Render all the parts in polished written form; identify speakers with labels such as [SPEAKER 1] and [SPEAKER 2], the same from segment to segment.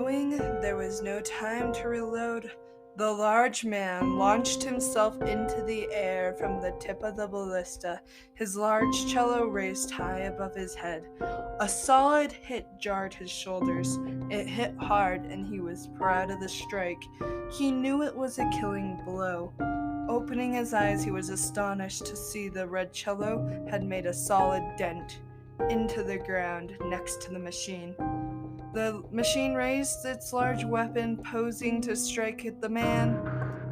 [SPEAKER 1] Knowing there was no time to reload, the large man launched himself into the air from the tip of the ballista, his large cello raised high above his head. A solid hit jarred his shoulders. It hit hard, and he was proud of the strike. He knew it was a killing blow. Opening his eyes, he was astonished to see the red cello had made a solid dent into the ground next to the machine. The machine raised its large weapon, posing to strike at the man.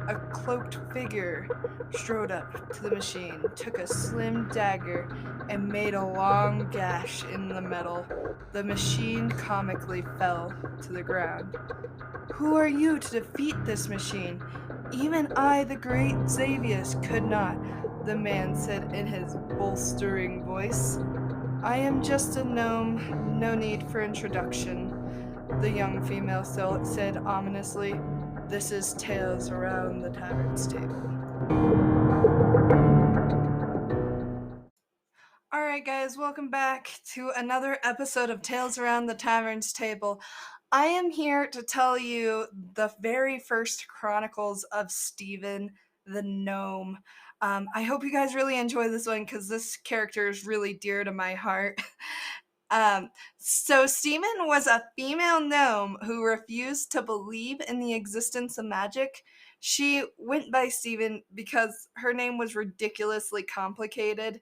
[SPEAKER 1] A cloaked figure strode up to the machine, took a slim dagger, and made a long gash in the metal. The machine comically fell to the ground. Who are you to defeat this machine? Even I, the great Xavius, could not, the man said in his bolstering voice. I am just a gnome, no need for introduction, the young female said ominously. This is Tales Around the Tavern's Table. Alright, guys, welcome back to another episode of Tales Around the Tavern's Table. I am here to tell you the very first Chronicles of Steven the Gnome. I hope you guys really enjoy this one because this character is really dear to my heart. So Steven was a female gnome who refused to believe in the existence of magic. She went by Steven because her name was ridiculously complicated.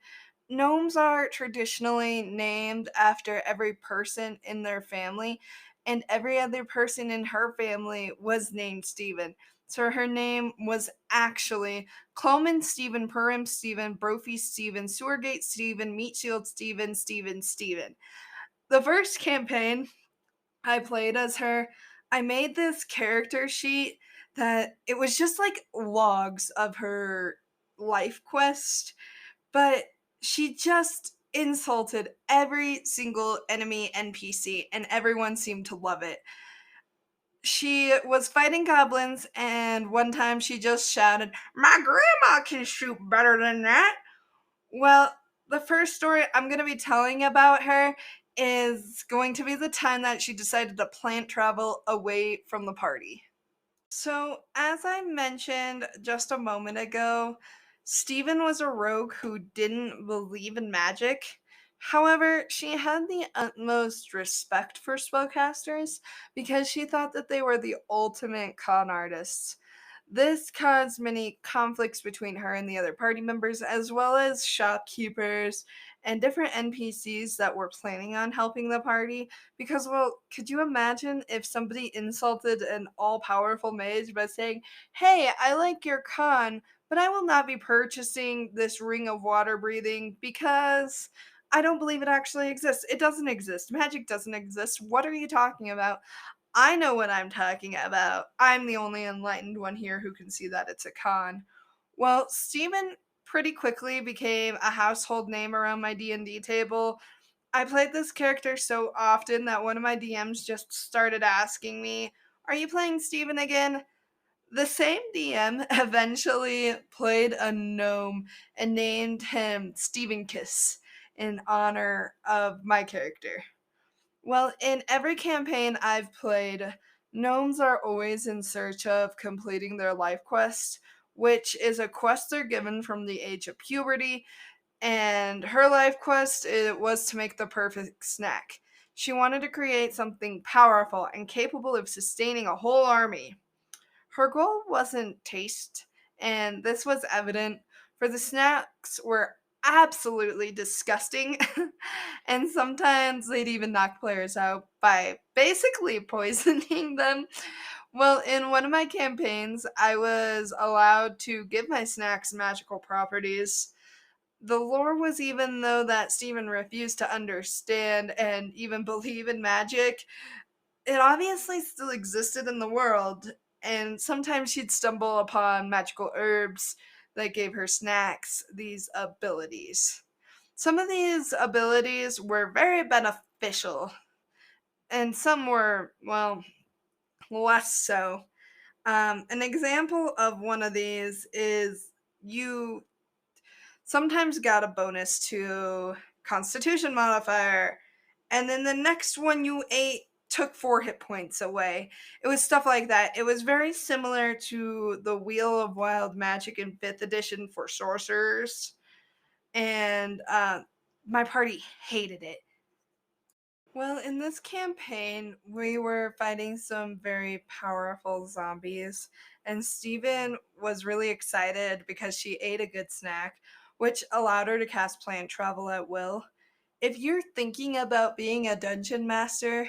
[SPEAKER 1] Gnomes are traditionally named after every person in their family, and every other person in her family was named Steven. So her name was actually Cloman Stephen, Purim Stephen, Brophy Stephen, Sewergate Stephen, Meatshield Stephen, Stephen. The first campaign I played as her, I made this character sheet that it was just like logs of her life quest, but she just insulted every single enemy NPC, and everyone seemed to love it. She was fighting goblins, and one time she just shouted, "My grandma can shoot better than that!" Well, the first story I'm going to be telling about her is going to be the time that she decided to plant travel away from the party. So, as I mentioned just a moment ago, Stephen was a rogue who didn't believe in magic. However, she had the utmost respect for spellcasters because she thought that they were the ultimate con artists. This caused many conflicts between her and the other party members, as well as shopkeepers and different NPCs that were planning on helping the party. Because, well, could you imagine if somebody insulted an all powerful mage by saying, "Hey, I like your con, but I will not be purchasing this ring of water breathing because I don't believe it actually exists. It doesn't exist. Magic doesn't exist. What are you talking about?" I know what I'm talking about. I'm the only enlightened one here who can see that it's a con. Well, Steven pretty quickly became a household name around my D&D table. I played this character so often that one of my DMs just started asking me, "Are you playing Steven again?" The same DM eventually played a gnome and named him Steven Kiss in honor of my character. Well, in every campaign I've played, gnomes are always in search of completing their life quest, which is a quest they're given from the age of puberty. And her life quest it was to make the perfect snack. She wanted to create something powerful and capable of sustaining a whole army. Her goal wasn't taste, and this was evident, for the snacks were absolutely disgusting, and sometimes they'd even knock players out by basically poisoning them. Well, in one of my campaigns, I was allowed to give my snacks magical properties. The lore was even though that Stephen refused to understand and even believe in magic, it obviously still existed in the world, and sometimes she'd stumble upon magical herbs that gave her snacks these abilities. Some of these abilities were very beneficial, and some were, well, less so. An example of one of these is you sometimes got a bonus to Constitution modifier, and then the next one you ate took 4 hit points away. It was stuff like that. It was very similar to the Wheel of Wild Magic in 5th edition for sorcerers. And my party hated it. Well, in this campaign, we were fighting some very powerful zombies, and Steven was really excited because she ate a good snack, which allowed her to cast plant travel at will. If you're thinking about being a dungeon master,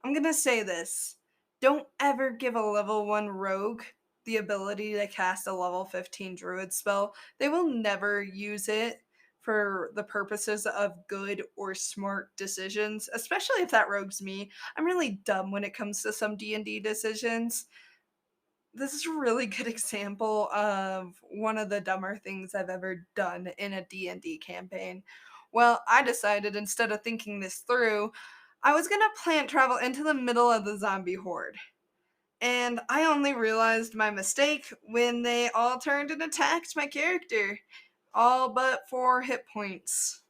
[SPEAKER 1] I'm gonna say this. Don't ever give a level 1 rogue the ability to cast a level 15 druid spell. They will never use it for the purposes of good or smart decisions, especially if that rogue's me. I'm really dumb when it comes to some D&D decisions. This is a really good example of one of the dumber things I've ever done in a D&D campaign. Well, I decided instead of thinking this through, I was going to plant travel into the middle of the zombie horde. And I only realized my mistake when they all turned and attacked my character, all but 4 hit points.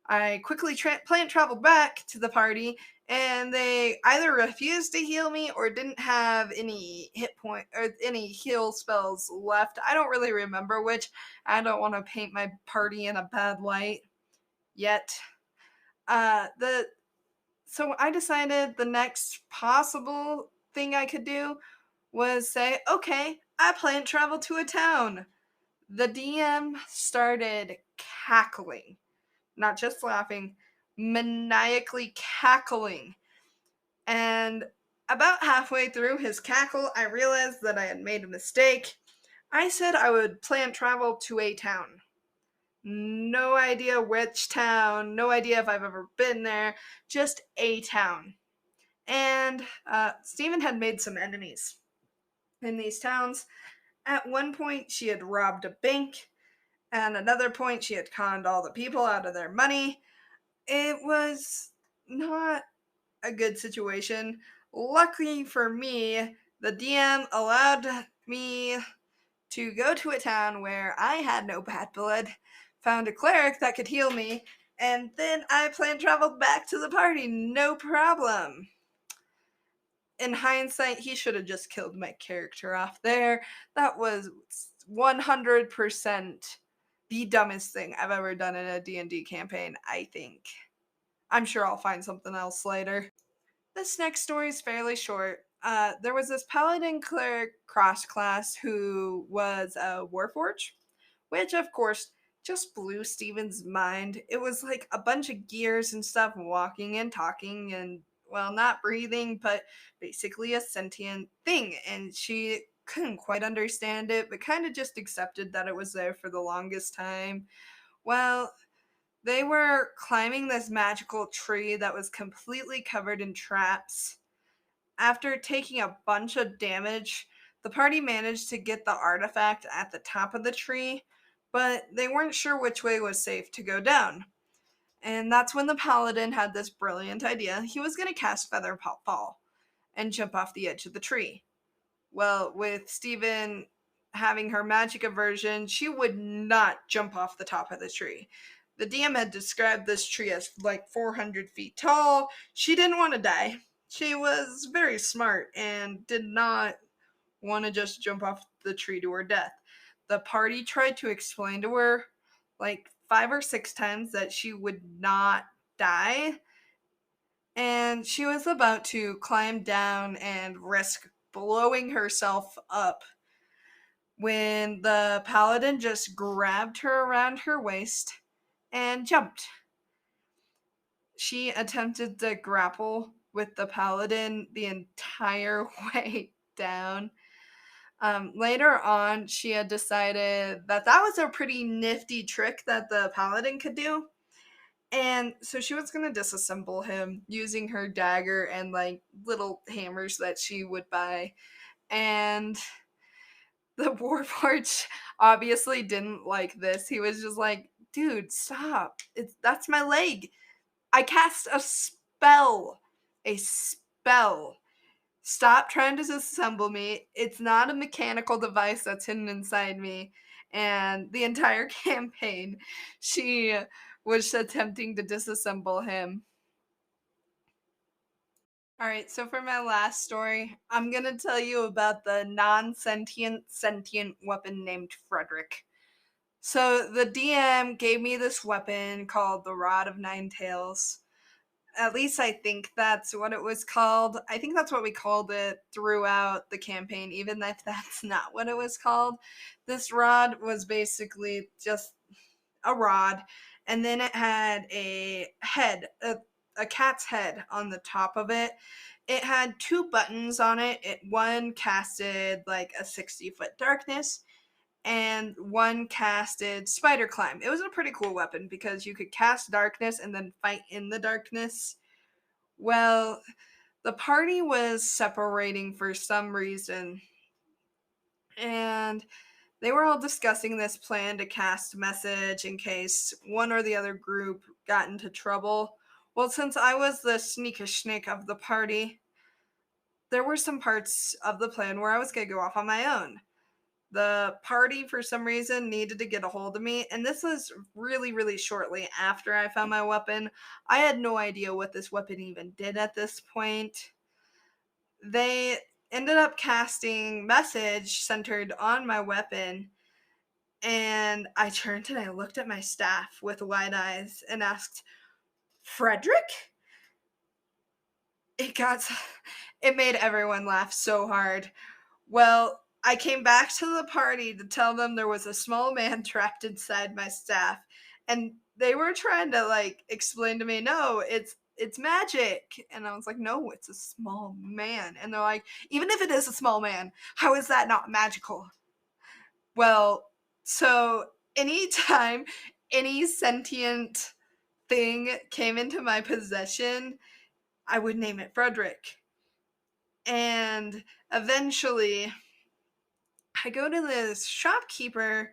[SPEAKER 1] I quickly plant traveled back to the party, and they either refused to heal me or didn't have any hit point or any heal spells left. I don't really remember which. I don't want to paint my party in a bad light yet. The So I decided the next possible thing I could do was say, okay, I plant travel to a town. The DM started cackling, not just laughing, maniacally cackling. And about halfway through his cackle, I realized that I had made a mistake. I said I would plan travel to a town. No idea which town, no idea if I've ever been there, just a town. And Stephen had made some enemies in these towns. At one point, she had robbed a bank, and another point, she had conned all the people out of their money. It was not a good situation. Luckily for me, the DM allowed me to go to a town where I had no bad blood, found a cleric that could heal me, and then I planned traveled back to the party, no problem. In hindsight, he should have just killed my character off there. That was 100% the dumbest thing I've ever done in a D&D campaign, I think. I'm sure I'll find something else later. This next story is fairly short. There was this paladin cleric cross class who was a warforge, which of course just blew Steven's mind. It was like a bunch of gears and stuff walking and talking and, well, not breathing, but basically a sentient thing. And she couldn't quite understand it, but kind of just accepted that it was there for the longest time. Well, they were climbing this magical tree that was completely covered in traps. After taking a bunch of damage, the party managed to get the artifact at the top of the tree, but they weren't sure which way was safe to go down. And that's when the paladin had this brilliant idea. He was going to cast Feather Fall and jump off the edge of the tree. Well, with Steven having her magic aversion, she would not jump off the top of the tree. The DM had described this tree as like 400 feet tall. She didn't want to die. She was very smart and did not want to just jump off the tree to her death. The party tried to explain to her like 5 or 6 times that she would not die, and she was about to climb down and risk blowing herself up when the paladin just grabbed her around her waist and jumped. She attempted to grapple with the paladin the entire way down. Later on, she had decided that that was a pretty nifty trick that the paladin could do. And so she was going to disassemble him using her dagger and like little hammers that she would buy. And the Warforged obviously didn't like this. He was just like, dude, stop. That's my leg. I cast a spell. A spell. Stop trying to disassemble me. It's not a mechanical device that's hidden inside me. And the entire campaign, she was attempting to disassemble him. All right, so for my last story, I'm going to tell you about the non-sentient sentient weapon named Frederick. So the DM gave me this weapon called the Rod of Nine Tails. At least I think that's what it was called. I think that's what we called it throughout the campaign, even if that's not what it was called. This rod was basically just a rod, and then it had a head, a cat's head on the top of it. It had two buttons on it. One casted like a 60-foot darkness, and one casted spider climb. It was a pretty cool weapon because you could cast darkness and then fight in the darkness. Well, the party was separating for some reason, and they were all discussing this plan to cast message in case one or the other group got into trouble. Well, since I was the sneakish snake of the party, there were some parts of the plan where I was going to go off on my own. The party, for some reason, needed to get a hold of me, and this was really, really shortly after I found my weapon. I had no idea what this weapon even did at this point. They ended up casting message centered on my weapon, and I turned and I looked at my staff with wide eyes and asked, Frederick? It got, it made everyone laugh so hard. Well, I came back to the party to tell them there was a small man trapped inside my staff, and they were trying to like explain to me, no, it's magic. And I was like, no, it's a small man. And they're like, even if it is a small man, how is that not magical? Well, so anytime any sentient thing came into my possession, I would name it Frederick. And eventually, I go to this shopkeeper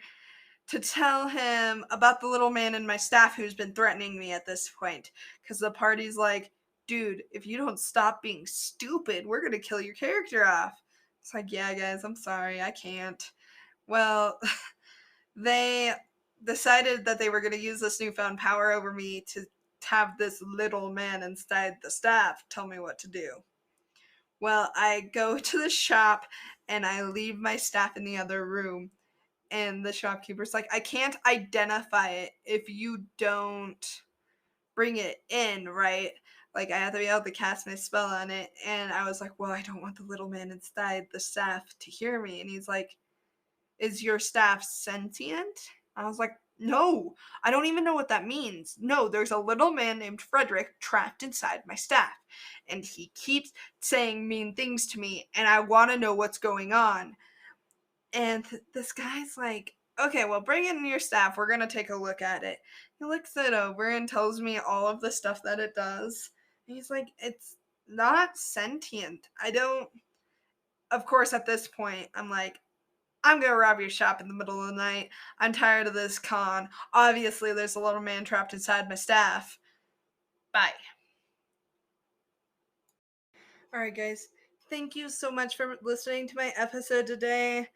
[SPEAKER 1] to tell him about the little man in my staff who's been threatening me at this point. Because the party's like, dude, if you don't stop being stupid, we're going to kill your character off. It's like, yeah, guys, I'm sorry, I can't. Well, they decided that they were going to use this newfound power over me to have this little man inside the staff tell me what to do. Well, I go to the shop and I leave my staff in the other room. And the shopkeeper's like, I can't identify it if you don't bring it in, right? Like, I have to be able to cast my spell on it. And I was like, well, I don't want the little man inside the staff to hear me. And he's like, is your staff sentient? I was like, no, I don't even know what that means. No, there's a little man named Frederick trapped inside my staff, and he keeps saying mean things to me, and I want to know what's going on. And this guy's like, okay, well, bring in your staff. We're going to take a look at it. He looks it over and tells me all of the stuff that it does. And he's like, it's not sentient. I don't. Of course, at this point, I'm like, I'm gonna rob your shop in the middle of the night. I'm tired of this con. Obviously, there's a little man trapped inside my staff. Bye. Alright, guys. Thank you so much for listening to my episode today.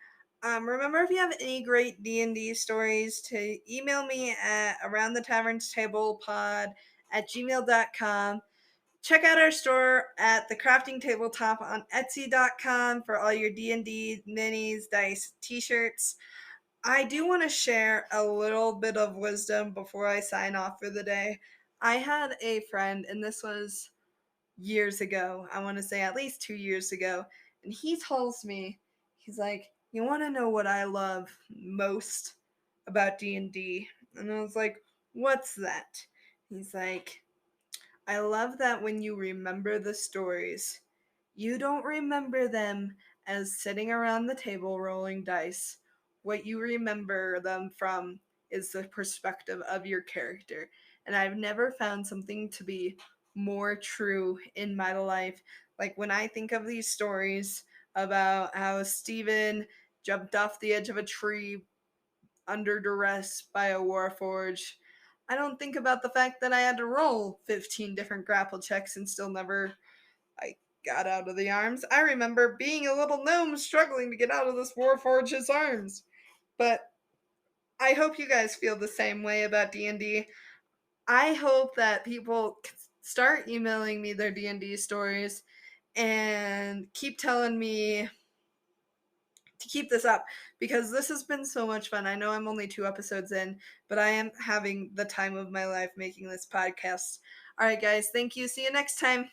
[SPEAKER 1] Remember, if you have any great D&D stories, to email me at aroundthetavernstablepod@gmail.com. Check out our store at the Crafting Tabletop on Etsy.com for all your D&D minis, dice, t-shirts. I do want to share a little bit of wisdom before I sign off for the day. I had a friend, and this was years ago. I want to say at least 2 years ago. And he tells me, he's like, you want to know what I love most about D&D? And I was like, what's that? He's like, I love that when you remember the stories, you don't remember them as sitting around the table rolling dice. What you remember them from is the perspective of your character. And I've never found something to be more true in my life. Like when I think of these stories about how Steven jumped off the edge of a tree under duress by a warforge, I don't think about the fact that I had to roll 15 different grapple checks and still never I got out of the arms. I remember being a little gnome struggling to get out of this warforge's arms. But I hope you guys feel the same way about D&D. I hope that people start emailing me their D&D stories, and keep telling me to keep this up because this has been so much fun. I know I'm only 2 episodes in, but I am having the time of my life making this podcast. All right, guys, thank you. See you next time.